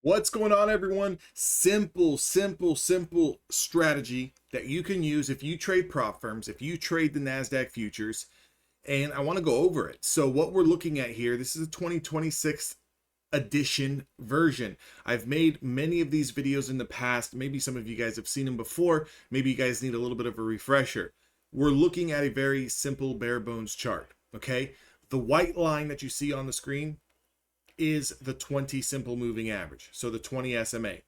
What's going on, everyone? Simple strategy that you can use if you trade prop firms, if you trade the NASDAQ futures, and I want to go over it. So what we're looking at here, this is a 2026 edition version. I've made many of these videos in the past. Maybe some of you guys have seen them before. Maybe you guys need a little bit of a refresher. We're looking at a very simple bare bones chart, okay? The white line that you see on the screen is the 20 simple moving average. So the 20 SMA.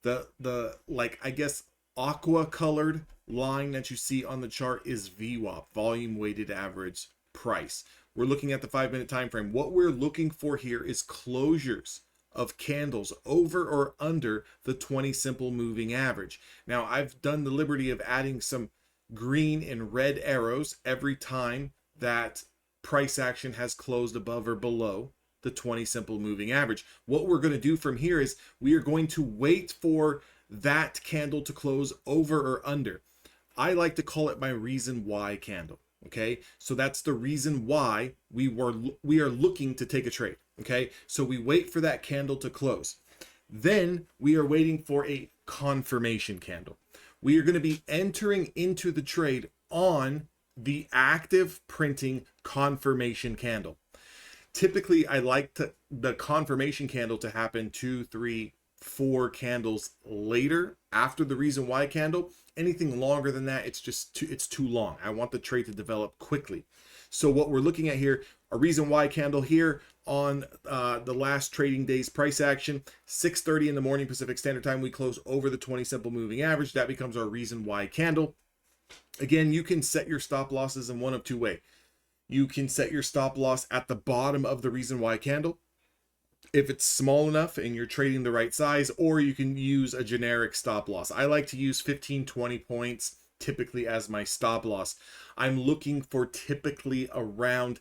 The like, I guess, aqua colored line that you see on the chart is VWAP, volume weighted average price. We're looking at the 5-minute time frame. What we're looking for here is closures of candles over or under the 20 simple moving average. Now, I've done the liberty of adding some green and red arrows every time that price action has closed above or below the 20 simple moving average. What we're going to do from here is we are going to wait for that candle to close over or under. I like to call it my reason why candle. Okay, so that's the reason why we are looking to take a trade. Okay, so we wait for that candle to close. Then we are waiting for a confirmation candle. We are going to be entering into the trade on the active printing confirmation candle. Typically, I like the confirmation candle to happen 2, 3, 4 candles later after the reason why candle. Anything longer than that, it's too long. I want the trade to develop quickly. So what we're looking at here, a reason why candle here on the last trading day's price action, 6:30 in the morning Pacific Standard Time, we close over the 20 simple moving average. That becomes our reason why candle. Again, you can set your stop losses in one of two ways. You can set your stop loss at the bottom of the reason why candle if it's small enough and you're trading the right size, or you can use a generic stop loss. I like to use 15-20 points typically as my stop loss. I'm looking for typically around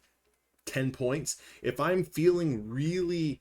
10 points. If I'm feeling really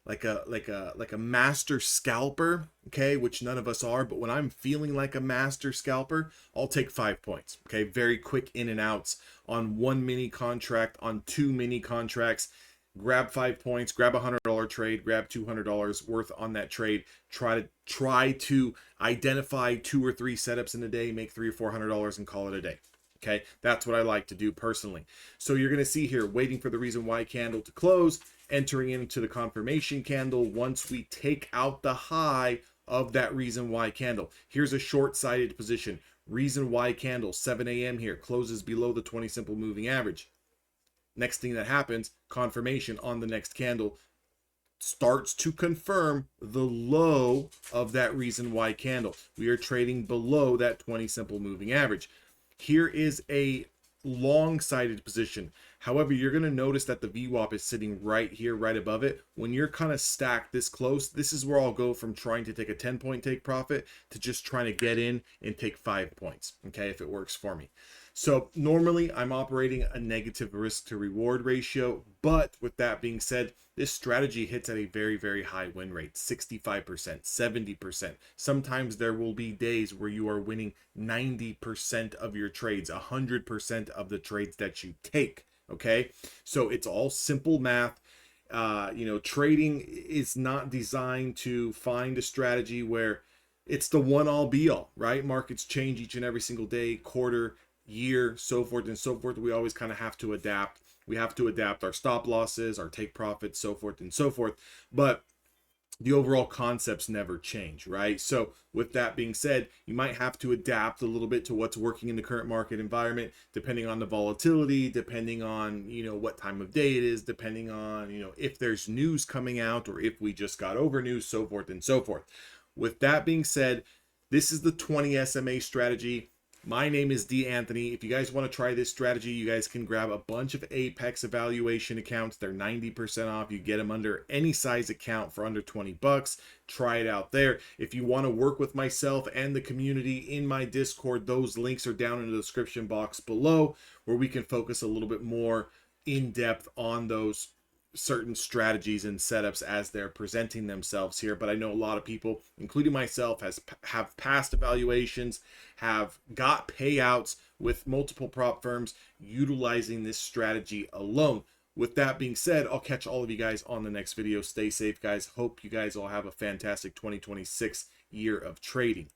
like a master scalper, okay, which none of us are, but when I'm feeling like a master scalper, I'll take 5 points. Okay, very quick in and outs on one mini contract, on 2 mini contracts. Grab 5 points, grab $100 trade, grab $200 worth on that trade. Try to identify 2 or 3 setups in a day, make $300 or $400 and call it a day. Okay, that's what I like to do personally. So you're going to see here, waiting for the reason why candle to close, entering into the confirmation candle once we take out the high of that reason why candle. Here's a short-sighted position. Reason why candle, 7 a.m. here, closes below the 20 simple moving average. Next thing that happens, confirmation on the next candle starts to confirm the low of that reason why candle. We are trading below that 20 simple moving average. Here is a long-sighted position. However, you're going to notice that the VWAP is sitting right here, right above it. When you're kind of stacked this close, this is where I'll go from trying to take a 10-point take profit to just trying to get in and take 5 points, okay, if it works for me. So normally I'm operating a negative risk to reward ratio, but with that being said, this strategy hits at a very high win rate, 65%, 70%. Sometimes there will be days where you are winning 90% of your trades, 100% of the trades that you take. Okay, so it's all simple math. Trading is not designed to find a strategy where it's the one all be all, right? Markets change each and every single day, quarter, year, so forth and so forth. We always kind of have to adapt. We have to adapt our stop losses, our take profits, so forth and so forth. But the overall concepts never change, right? So with that being said, you might have to adapt a little bit to what's working in the current market environment, depending on the volatility, depending on, what time of day it is, depending on, if there's news coming out or if we just got over news, so forth and so forth. With that being said, this is the 20 SMA strategy. My name is D. Anthony. If you guys want to try this strategy, you guys can grab a bunch of Apex evaluation accounts. They're 90% off. You get them under any size account for under 20 bucks. Try it out there. If you want to work with myself and the community in my Discord, those links are down in the description box below, where we can focus a little bit more in depth on those certain strategies and setups as they're presenting themselves here. But I know a lot of people, including myself, have passed evaluations, have got payouts with multiple prop firms utilizing this strategy alone. with that being said, I'll catch all of you guys on the next video. Stay safe, guys. Hope you guys all have a fantastic 2026 year of trading.